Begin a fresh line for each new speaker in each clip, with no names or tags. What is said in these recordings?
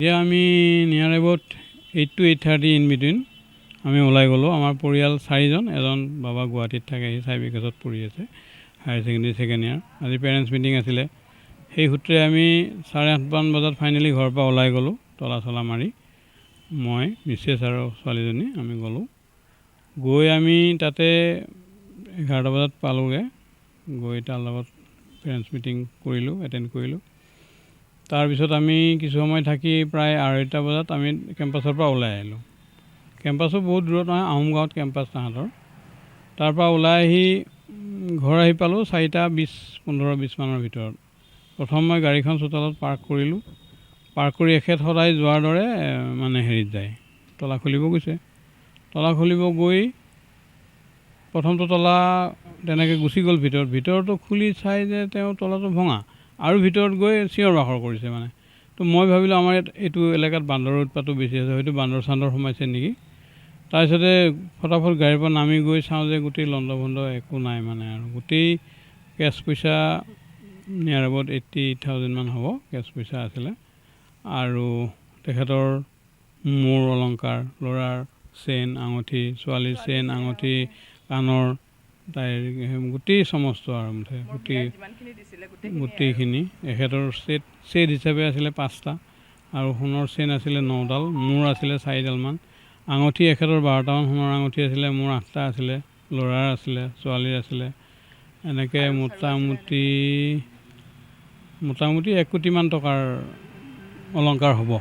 এতিয়া আমি নিয়াৰ এবাউট 8 to 8:30 ইন বিটুইন আমি ওলাই গ'লোঁ। আমাৰ পৰিয়াল 4জন, এজন বাবা গুৱাহাটীত থাকে, সি চাইবিকাছত পঢ়ি আছে, হায়াৰ ছেকেণ্ডেৰী ছেকেণ্ড ইয়াৰ। আজি পেৰেণ্টছ মিটিং আছিলে, সেই সূত্ৰে আমি 8:30মান বজাত ফাইনেলি ঘৰৰ পৰা ওলাই গ'লোঁ, তলা চলা মাৰি। মই, মিছেছ আৰু ছোৱালীজনী আমি গ'লোঁ। গৈ আমি তাতে 11টা বজাত পালোঁগৈ। গৈ তাৰ লগত পেৰেণ্টছ মিটিং কৰিলোঁ, এটেণ্ড কৰিলোঁ। তাৰপিছত আমি কিছু সময় থাকি প্ৰায় 2:30টা বজাত আমি কেম্পাছৰ পৰা ওলাই আহিলোঁ। কেম্পাছো বহুত দূৰত নহয়, আহোম গাঁৱত কেম্পাছ তাহাঁতৰ। তাৰপৰা ওলাই আহি ঘৰ আহি পালোঁ 4:20 মানৰ ভিতৰত। প্ৰথম মই গাড়ীখন চোতালত পাৰ্ক কৰিলোঁ। পাৰ্ক কৰি এখেত সদায় যোৱাৰ দৰে মানে হেৰিত যায়, তলা খুলিব গৈছে। তলা খুলিব গৈ প্ৰথমটো তলা তেনেকৈ গুচি গ'ল ভিতৰতো খুলি চাই যে তেওঁ তলাটো ভঙা, আৰু ভিতৰত গৈ চিঞৰ বাখৰ কৰিছে মানে। তো মই ভাবিলোঁ আমাৰ এইটো এলেকাত বান্দৰৰ উৎপাতো বেছি আছে, হয়তো বান্দৰ চান্দৰ সোমাইছে নেকি। তাৰপিছতে ফটাফট গাড়ীৰ পৰা নামি গৈ চাওঁ যে গোটেই লণ্ডভণ্ড একো নাই মানে, আৰু গোটেই কেছ পইচা নিয়াৰ এবাউট 80,000 মান হ'ব কেছ পইচা আছিলে। আৰু তেখেতৰ মূৰ অলংকাৰ, ল'ৰাৰ চেইন আঙুঠি, ছোৱালীৰ চেইন আঙুঠি, কাণৰ, তাইৰ গোটেই সমস্ত আৰু মুঠে গোটেইখিনি। এখেতৰ ছেট হিচাপে আছিলে 5টা, আৰু সোণৰ চেইন আছিলে 9ডাল, মূৰ আছিলে 4ডালমান, আঙুঠি এখেতৰ 12টামান সোণৰ আঙুঠি আছিলে, মোৰ 8টা আছিলে, ল'ৰাৰ আছিলে, ছোৱালীৰ আছিলে। এনেকৈ মোটামুটি 1 কোটিমান টকাৰ অলংকাৰ হ'ব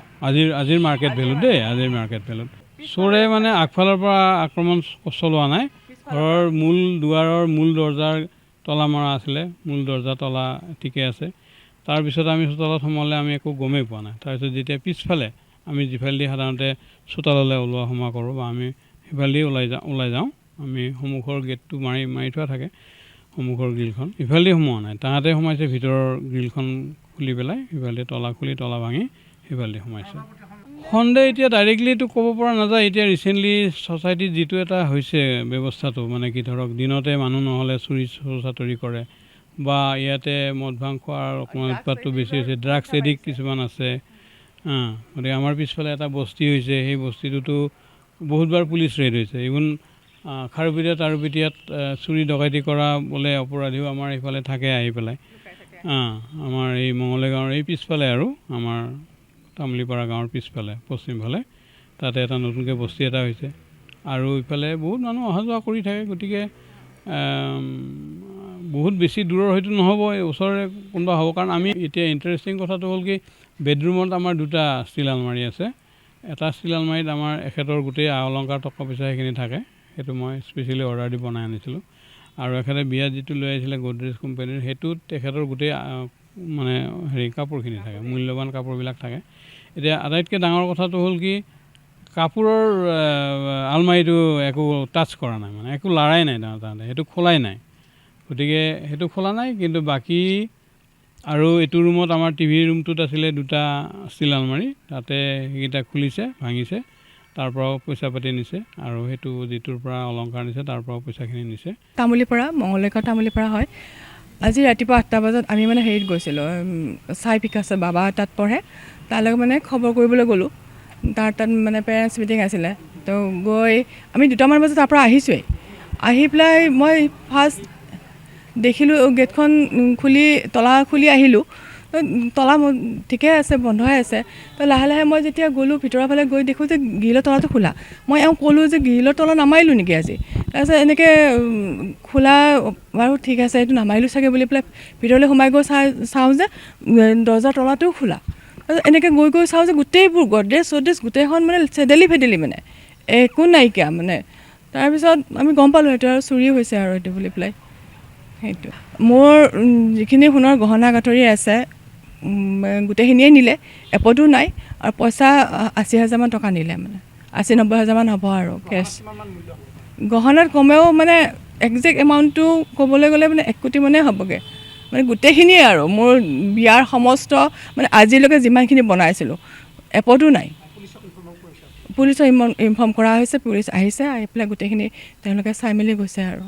আজিৰ মাৰ্কেট ভেলু দেই, আজিৰ মাৰ্কেট ভেলুত। চোৰে মানে আগফালৰ পৰা আক্ৰমণ চলোৱা নাই, ঘৰৰ মূল দুৱাৰৰ মূল দৰ্জাৰ তলা মৰা আছিলে, মূল দৰ্জা তলা ঠিকে আছে। তাৰপিছত আমি চোতালত সোমালে আমি একো গমেই পোৱা নাই। তাৰপিছত যেতিয়া পিছফালে আমি যিফালেদি সাধাৰণতে চোতাললৈ ওলোৱা সোমোৱা কৰোঁ, বা আমি সিফালেদি ওলাই যাওঁ, আমি সন্মুখৰ গেটটো মাৰি থোৱা থাকে, সন্মুখৰ গ্ৰিলখন, ইফালেদি সোমোৱা নাই। তাহাঁতে সোমাইছে ভিতৰৰ গ্ৰিলখন খুলি পেলাই, সিফালেদি তলা খুলি তলা ভাঙি সিফালেদি সোমাইছে। সন্দেহ এতিয়া ডাইৰেক্টলিটো ক'ব পৰা নাযায়। এতিয়া ৰিচেণ্টলি ছ'চাইটিত যিটো এটা হৈছে ব্যৱস্থাটো, মানে কি ধৰক দিনতে মানুহ নহ'লে চুৰি চাতৰি কৰে, বা ইয়াতে মদ ভাং খোৱাৰ অকণমান উৎপাতটো বেছি হৈছে, ড্ৰাগছ এডিক্ট কিছুমান আছে। গতিকে আমাৰ পিছফালে এটা বস্তি হৈছে, সেই বস্তিটোতো বহুতবাৰ পুলিচ ৰেড হৈছে। ইভন খাৰুপেটীয়াত চুৰি ডকাইতি কৰা বোলে অপৰাধীও আমাৰ এইফালে থাকে আহি পেলাই। আমাৰ এই মঙলে গাঁৱৰ এই পিছফালে, আৰু আমাৰ তামুলীপাৰা গাঁৱৰ পিছফালে পশ্চিমফালে, তাতে এটা নতুনকৈ বস্তি এটা হৈছে, আৰু ইফালে বহুত মানুহ অহা যোৱা কৰি থাকে। গতিকে বহুত বেছি দূৰৰ হয়তো নহ'ব, এই ওচৰৰে কোনোবা হ'ব। কাৰণ আমি এতিয়া ইণ্টাৰেষ্টিং কথাটো হ'ল কি, বেডৰুমত আমাৰ 2টা ষ্টীল আলমাৰি আছে। এটা ষ্টীল আলমাৰীত আমাৰ এখেতৰ গোটেই আ অলংকাৰ টকা পইচা সেইখিনি থাকে, সেইটো মই স্পেচিয়েলি অৰ্ডাৰ দি বনাই আনিছিলোঁ। আৰু এখেতে বিয়াত যিটো লৈ আহিছিলে গডৰেজ কোম্পানীৰ, সেইটোত তেখেতৰ গোটেই মানে কাপোৰখিনি থাকে, মূল্যৱান কাপোৰবিলাক থাকে। এতিয়া আটাইতকৈ ডাঙৰ কথাটো হ'ল কি, কাপোৰৰ আলমাৰীটো একো টাচ কৰা নাই, মানে একো লৰাই নাই তাহাঁতে, সেইটো খোলাই নাই। গতিকে সেইটো খোলা নাই, কিন্তু বাকী আৰু এইটো ৰুমত আমাৰ টিভি ৰুমটোত আছিলে 2টা ষ্টীল আলমাৰী, তাতে সেইকেইটা খুলিছে, ভাঙিছে, তাৰ পৰাও পইচা পাতি নিছে, আৰু সেইটো যিটোৰ পৰা অলংকাৰ নিছে তাৰ পৰাও পইচাখিনি নিছে।
তামুলীপাৰা, মঙলদৈ তামুলীপাৰা হয়। আজি ৰাতিপুৱা 8টা বজাত আমি মানে হেৰিত গৈছিলোঁ, চাইবিকাছত বাবা তাত পঢ়ে, তালৈ মানে খবৰ কৰিবলৈ গ'লোঁ। তাত মানে পেৰেণ্টছ মিটিং আছিলে। তো গৈ আমি 2টামান বজাত তাৰ পৰা আহিছোঁৱেই। আহি পেলাই মই ফাৰ্ষ্ট দেখিলোঁ গেটখন তলা খুলি আহিলোঁ, তলা ঠিকে আছে, বন্ধ হৈ আছে। তো লাহে লাহে মই যেতিয়া গ'লোঁ ভিতৰৰ ফালে, গৈ দেখোঁ যে গ্ৰিলৰ তলাটো খোলা। মই ক'লোঁ যে গ্ৰিলৰ তলা নামাৰিলোঁ নেকি আজি। তাৰপিছত এনেকৈ খোলা, বাৰু ঠিক আছে এইটো নামাৰিলোঁ চাগে বুলি পেলাই ভিতৰলৈ সোমাই গৈ চাওঁ যে দৰ্জাৰ তলাটোও খোলা। তাৰপিছত এনেকৈ গৈ চাওঁ যে গোটেইবোৰ গডৰেজ গোটেইখন মানে চেদেলি ফেদেলি, মানে একো নাইকিয়া মানে। তাৰপিছত আমি গম পালোঁ সেইটো আৰু চুৰি হৈছে আৰু এইটো বুলি পেলাই। সেইটো মোৰ যিখিনি সোণৰ গহনা গাঁঠৰি আছে গোটেইখিনিয়ে নিলে, এপদো নাই, আৰু পইচা 80,000 মান টকা নিলে, মানে 80-90 হাজাৰ মান হ'ব আৰু কেছ। গহনাত কমেও মানে একজেক্ট এমাউণ্টটো ক'বলৈ গ'লে মানে 1 কোটি মানেই হ'বগৈ, মানে গোটেইখিনিয়ে আৰু মোৰ বিয়াৰ সমস্ত, মানে আজিলৈকে যিমানখিনি বনাইছিলোঁ এপদো নাই। পুলিচক ইনফৰ্ম কৰা হৈছে, পুলিচ আহিছে, আহি পেলাই গোটেইখিনি তেওঁলোকে চাই মেলি গৈছে। আৰু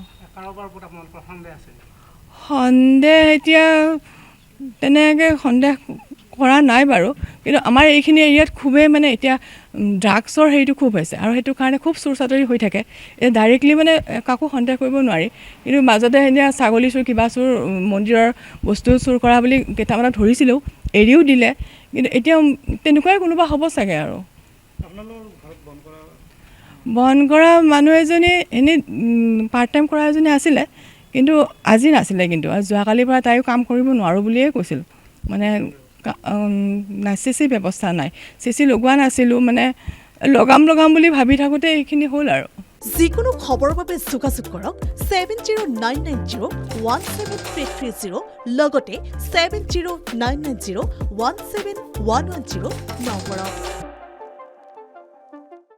সন্দেহ এতিয়া তেনেকৈ সন্দেহ কৰা নাই বাৰু, কিন্তু আমাৰ এইখিনি এৰিয়াত খুবেই মানে এতিয়া ড্ৰাগছৰ হেৰিটো খুব হৈছে আৰু সেইটো কাৰণে খুব চুৰ চাতৰি হৈ থাকে। এতিয়া ডাইৰেক্টলি মানে কাকো সন্দেহ কৰিব নোৱাৰি, কিন্তু মাজতে এতিয়া ছাগলী চুৰ কিবা চুৰ মন্দিৰৰ বস্তু চুৰ কৰা বুলি কেইটামানক ধৰিছিলেও, এৰিও দিলে, কিন্তু এতিয়া তেনেকুৱাই কোনোবা হ'ব চাগে আৰু। বন কৰা মানুহ এজনী এনেই পাৰ্ট টাইম কৰা এজনী আছিলে, কিন্তু আজি নাছিলে, কিন্তু যোৱাকালিৰ পৰা তাইও কাম কৰিব নোৱাৰোঁ বুলিয়ে কৈছিল। মানে CC ব্যৱস্থা নাই, CC লগোৱা নাছিলোঁ, মানে লগাম বুলি ভাবি থাকোঁতে এইখিনি হ'ল আৰু।
যিকোনো খবৰৰ বাবে যোগাযোগ কৰক 7099017330 লগতে 7099017110 নম্বৰত।